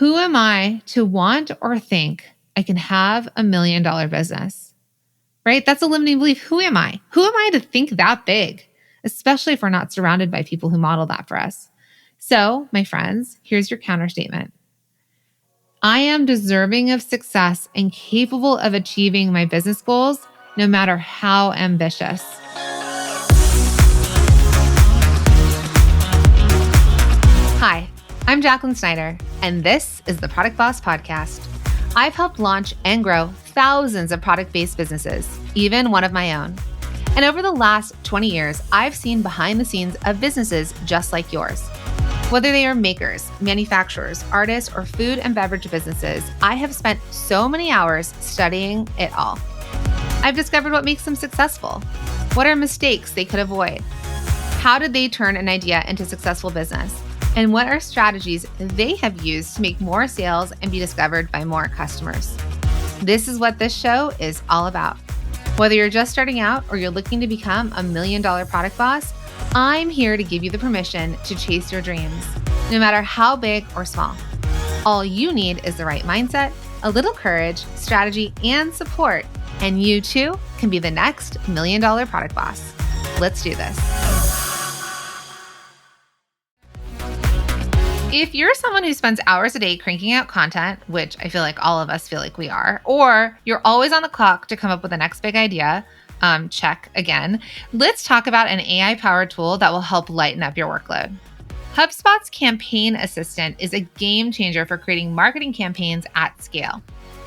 Who am I to want or think I can have $1 million business? Right? That's a limiting belief. Who am I? Who am I to think that big? Especially if we're not surrounded by people who model that for us. So, my friends, here's your counter statement. I am deserving of success and capable of achieving my business goals, no matter how ambitious. Hi, I'm Jacqueline Snyder, and this is the Product Boss Podcast. I've helped launch and grow thousands of product-based businesses, even one of my own. And over the last 20 years, I've seen behind the scenes of businesses just like yours. Whether they are makers, manufacturers, artists, or food and beverage businesses, I have spent so many hours studying it all. I've discovered what makes them successful. What are mistakes they could avoid? How did they turn an idea into successful business? And what are strategies they have used to make more sales and be discovered by more customers? This is what this show is all about. Whether you're just starting out or you're looking to become $1 million product boss, I'm here to give you the permission to chase your dreams, no matter how big or small. All you need is the right mindset, a little courage, strategy, and support, and you too can be the next $1 million product boss. Let's do this. If you're someone who spends hours a day cranking out content, which I feel like all of us feel like we are, or you're always on the clock to come up with the next big idea, check again. Let's talk about an AI-powered tool that will help lighten up your workload. HubSpot's Campaign Assistant is a game changer for creating marketing campaigns at scale.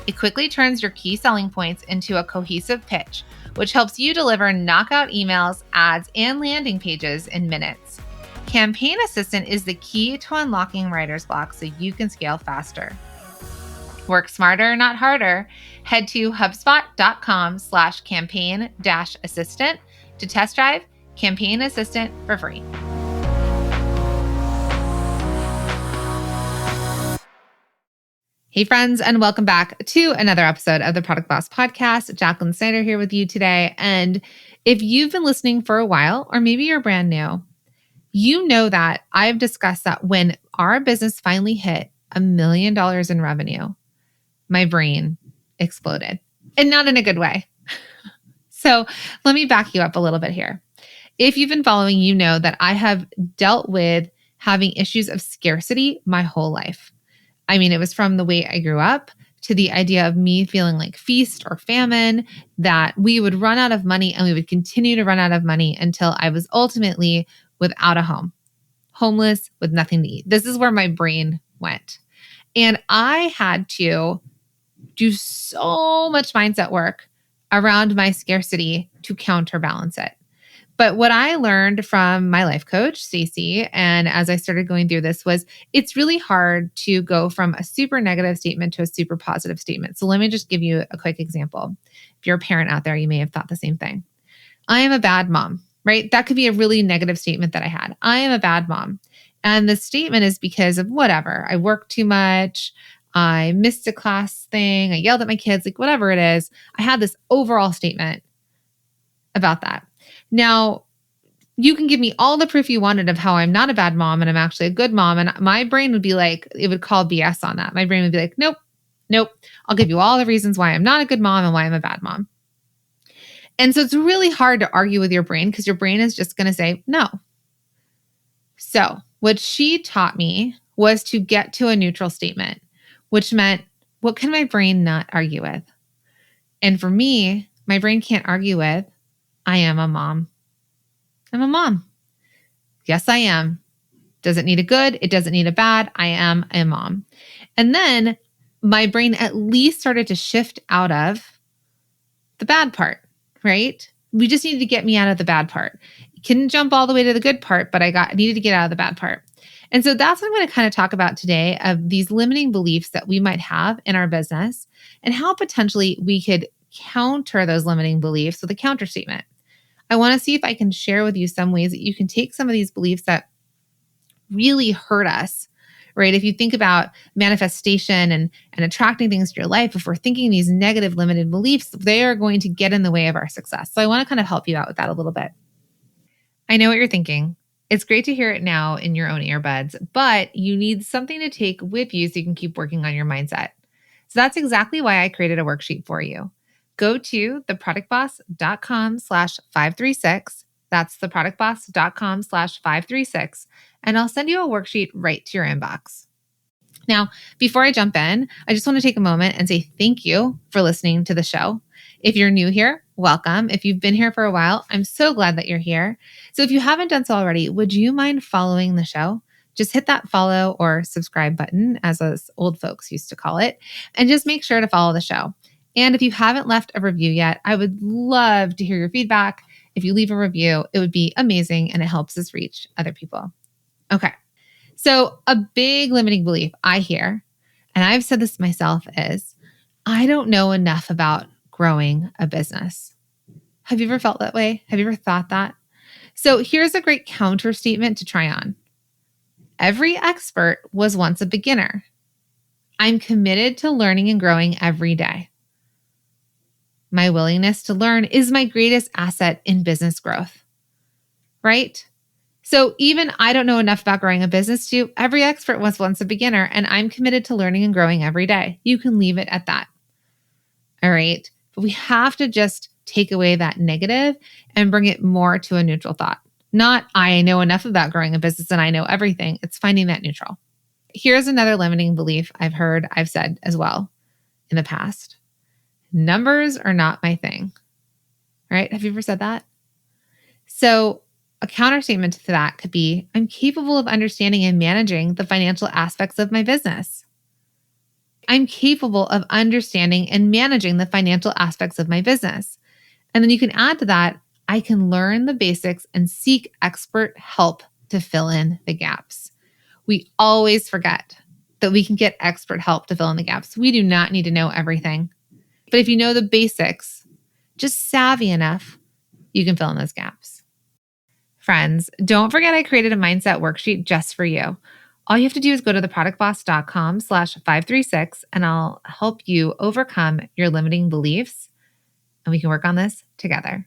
It quickly turns your key selling points into a cohesive pitch, which helps you deliver knockout emails, ads, and landing pages in minutes. Campaign Assistant is the key to unlocking writer's block so you can scale faster. Work smarter, not harder. Head to hubspot.com/campaign-assistant to test drive Campaign Assistant for free. Hey friends, and welcome back to another episode of the Product Boss Podcast. Jacqueline Snyder here with you today. And if you've been listening for a while, or maybe you're brand new, you know that I've discussed that when our business finally hit $1 million in revenue, my brain exploded, and not in a good way. So let me back you up a little bit here. If you've been following, you know that I have dealt with having issues of scarcity my whole life. I mean, it was from the way I grew up to the idea of me feeling like feast or famine, that we would run out of money and we would continue to run out of money until I was ultimately without a home, homeless with nothing to eat. This is where my brain went. And I had to do so much mindset work around my scarcity to counterbalance it. But what I learned from my life coach, Stacy, and as I started going through this was it's really hard to go from a super negative statement to a super positive statement. So let me just give you a quick example. If you're a parent out there, you may have thought the same thing. I am a bad mom, right? That could be a really negative statement that I had. I am a bad mom. And the statement is because of whatever. I work too much. I missed a class thing. I yelled at my kids, like whatever it is. I had this overall statement about that. Now, you can give me all the proof you wanted of how I'm not a bad mom and I'm actually a good mom. And my brain would be like, it would call BS on that. My brain would be like, nope. I'll give you all the reasons why I'm not a good mom and why I'm a bad mom. And so it's really hard to argue with your brain because your brain is just going to say no. So what she taught me was to get to a neutral statement, which meant, what can my brain not argue with? And for me, my brain can't argue with, I am a mom. I'm a mom. Yes, I am. Doesn't need a good. It doesn't need a bad. I am a mom. And then my brain at least started to shift out of the bad part, right? We just needed to get me out of the bad part. Couldn't jump all the way to the good part, but I needed to get out of the bad part. And so that's what I'm going to kind of talk about today, of these limiting beliefs that we might have in our business and how potentially we could counter those limiting beliefs with a counter statement. I want to see if I can share with you some ways that you can take some of these beliefs that really hurt us, right? If you think about manifestation and attracting things to your life, if we're thinking these negative limited beliefs, they are going to get in the way of our success. So I want to kind of help you out with that a little bit. I know what you're thinking. It's great to hear it now in your own earbuds, but you need something to take with you so you can keep working on your mindset. So that's exactly why I created a worksheet for you. Go to theproductboss.com/536. That's theproductboss.com/536. And I'll send you a worksheet right to your inbox. Now, before I jump in, I just want to take a moment and say thank you for listening to the show. If you're new here, welcome. If you've been here for a while, I'm so glad that you're here. So if you haven't done so already, would you mind following the show? Just hit that follow or subscribe button, as us old folks used to call it, and just make sure to follow the show. And if you haven't left a review yet, I would love to hear your feedback. If you leave a review, it would be amazing and it helps us reach other people. Okay. So a big limiting belief I hear, and I've said this myself, is I don't know enough about growing a business. Have you ever felt that way? Have you ever thought that? So here's a great counter statement to try on. Every expert was once a beginner. I'm committed to learning and growing every day. My willingness to learn is my greatest asset in business growth, right? So even I don't know enough about growing a business too. Every expert was once a beginner, and I'm committed to learning and growing every day. You can leave it at that. All right. But we have to just take away that negative and bring it more to a neutral thought. Not I know enough about growing a business and I know everything. It's finding that neutral. Here's another limiting belief I've said as well in the past. Numbers are not my thing. Right? Have you ever said that? So a counter statement to that could be, I'm capable of understanding and managing the financial aspects of my business. I'm capable of understanding and managing the financial aspects of my business. And then you can add to that, I can learn the basics and seek expert help to fill in the gaps. We always forget that we can get expert help to fill in the gaps. We do not need to know everything. But if you know the basics, just savvy enough, you can fill in those gaps. Friends, don't forget I created a mindset worksheet just for you. All you have to do is go to theproductboss.com/536 and I'll help you overcome your limiting beliefs and we can work on this together.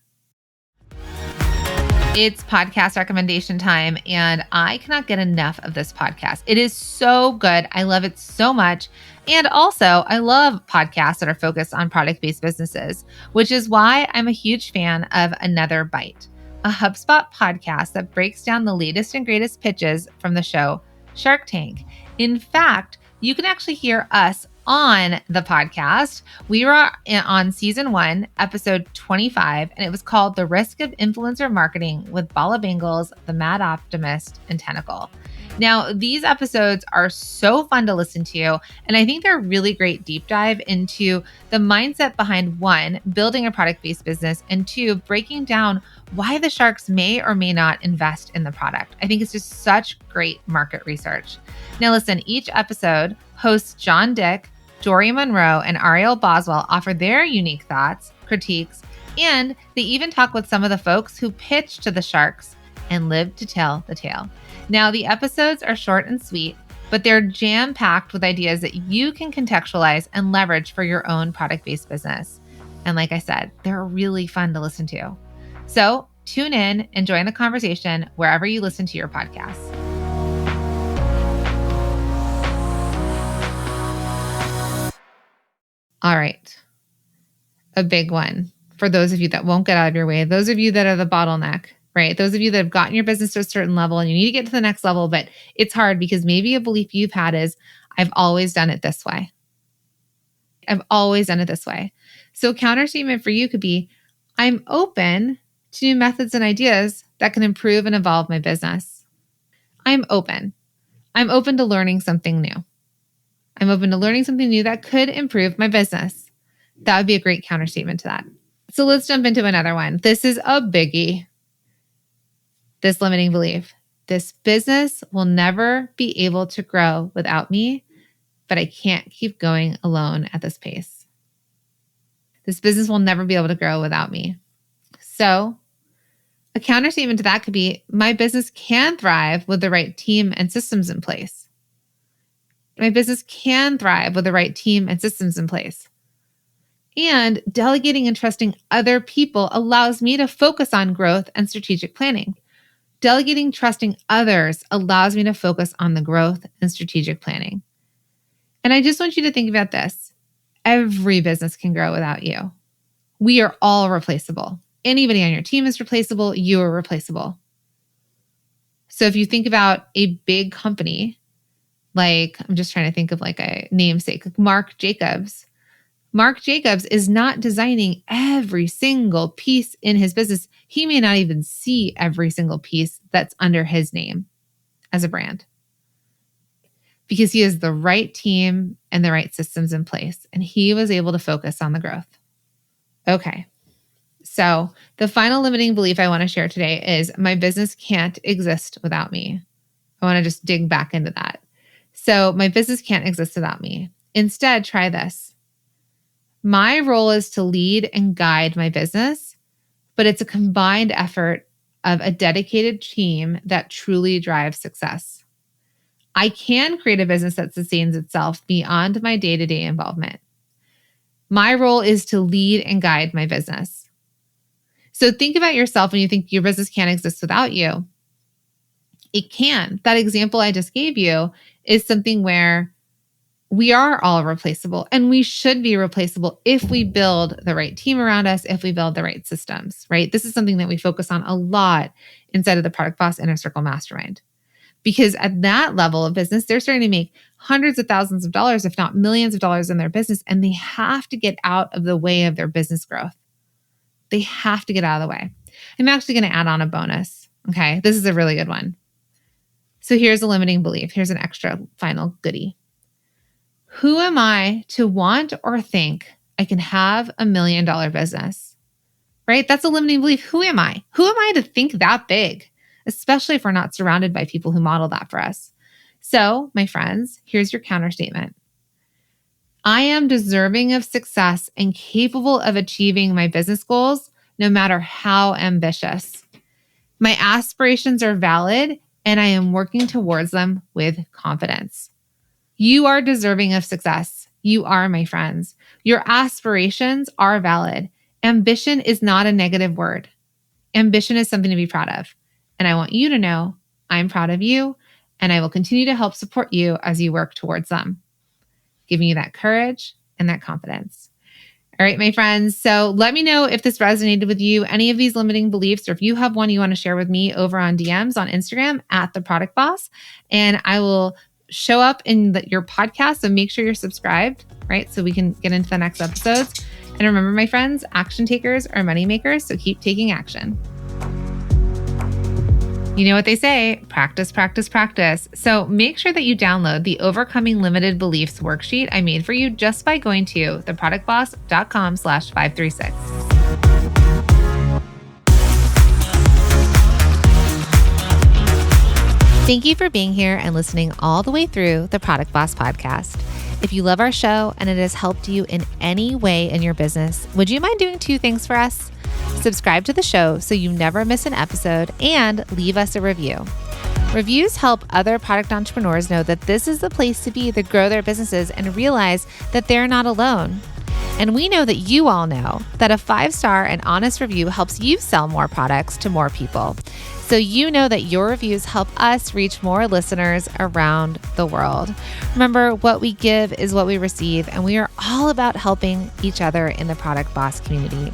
It's podcast recommendation time and I cannot get enough of this podcast. It is so good. I love it so much. And also, I love podcasts that are focused on product-based businesses, which is why I'm a huge fan of Another Bite, a HubSpot podcast that breaks down the latest and greatest pitches from the show Shark Tank. In fact, you can actually hear us on the podcast. We were on season 1, episode 25, and it was called The Risk of Influencer Marketing with Bala Bangles, The Mad Optimist, and Tentacle. Now, these episodes are so fun to listen to, and I think they're a really great deep dive into the mindset behind 1, building a product-based business, and 2, breaking down why the sharks may or may not invest in the product. I think it's just such great market research. Now listen, each episode, hosts John Dick, Dory Monroe, and Ariel Boswell offer their unique thoughts, critiques, and they even talk with some of the folks who pitched to the sharks and lived to tell the tale. Now, the episodes are short and sweet, but they're jam-packed with ideas that you can contextualize and leverage for your own product-based business. And like I said, they're really fun to listen to. So tune in and join the conversation wherever you listen to your podcasts. All right. A big one for those of you that won't get out of your way, those of you that are the bottleneck, right? Those of you that have gotten your business to a certain level and you need to get to the next level, but it's hard because maybe a belief you've had is, I've always done it this way. I've always done it this way. So counter statement for you could be, I'm open to new methods and ideas that can improve and evolve my business. I'm open. I'm open to learning something new. I'm open to learning something new that could improve my business. That would be a great counter statement to that. So let's jump into another one. This is a biggie. This limiting belief. This business will never be able to grow without me, but I can't keep going alone at this pace. This business will never be able to grow without me. So a counter statement to that could be, my business can thrive with the right team and systems in place. My business can thrive with the right team and systems in place. And delegating and trusting other people allows me to focus on growth and strategic planning. Delegating, trusting others allows me to focus on the growth and strategic planning. And I just want you to think about this. Every business can grow without you. We are all replaceable. Anybody on your team is replaceable. You are replaceable. So if you think about a big company, like I'm just trying to think of like a namesake, like Marc Jacobs. Marc Jacobs is not designing every single piece in his business. He may not even see every single piece that's under his name as a brand because he has the right team and the right systems in place, and he was able to focus on the growth. Okay. So the final limiting belief I want to share today is my business can't exist without me. I want to just dig back into that. So my business can't exist without me. Instead, try this. My role is to lead and guide my business, but it's a combined effort of a dedicated team that truly drives success. I can create a business that sustains itself beyond my day-to-day involvement. My role is to lead and guide my business. So think about yourself when you think your business can't exist without you. It can. That example I just gave you is something where we are all replaceable, and we should be replaceable if we build the right team around us, if we build the right systems, right? This is something that we focus on a lot inside of the Product Boss Inner Circle Mastermind. Because at that level of business, they're starting to make hundreds of thousands of dollars, if not millions of dollars in their business, and they have to get out of the way of their business growth. They have to get out of the way. I'm actually going to add on a bonus. Okay, this is a really good one. So here's a limiting belief. Here's an extra final goodie. Who am I to want or think I can have $1 million business? Right? That's a limiting belief. Who am I? Who am I to think that big? Especially if we're not surrounded by people who model that for us. So, my friends, here's your counter statement. I am deserving of success and capable of achieving my business goals, no matter how ambitious. My aspirations are valid, and I am working towards them with confidence. You are deserving of success. You are, my friends. Your aspirations are valid. Ambition is not a negative word. Ambition is something to be proud of. And I want you to know I'm proud of you, and I will continue to help support you as you work towards them, giving you that courage and that confidence. All right, my friends. So let me know if this resonated with you, any of these limiting beliefs, or if you have one you want to share with me over on DMs on Instagram at The Product Boss, and I will show up in your podcast. So make sure you're subscribed, right? So we can get into the next episodes. And remember, my friends, action takers are money makers. So keep taking action. You know what they say, practice, practice, practice. So make sure that you download the Overcoming Limited Beliefs worksheet I made for you just by going to theproductboss.com/536. Thank you for being here and listening all the way through the Product Boss podcast. If you love our show and it has helped you in any way in your business, would you mind doing 2 things for us? Subscribe to the show so you never miss an episode, and leave us a review. Reviews help other product entrepreneurs know that this is the place to be to grow their businesses and realize that they're not alone. And we know that you all know that a 5-star and honest review helps you sell more products to more people. So you know that your reviews help us reach more listeners around the world. Remember, what we give is what we receive, and we are all about helping each other in the Product Boss community.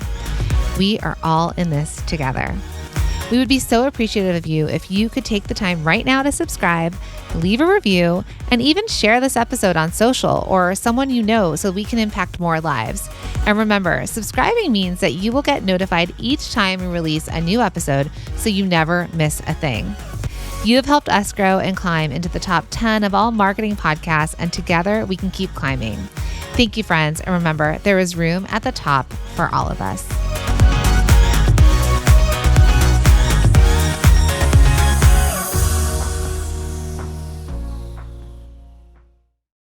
We are all in this together. We would be so appreciative of you if you could take the time right now to subscribe, leave a review, and even share this episode on social or someone you know so we can impact more lives. And remember, subscribing means that you will get notified each time we release a new episode so you never miss a thing. You have helped us grow and climb into the top 10 of all marketing podcasts, and together we can keep climbing. Thank you, friends. And remember, there is room at the top for all of us.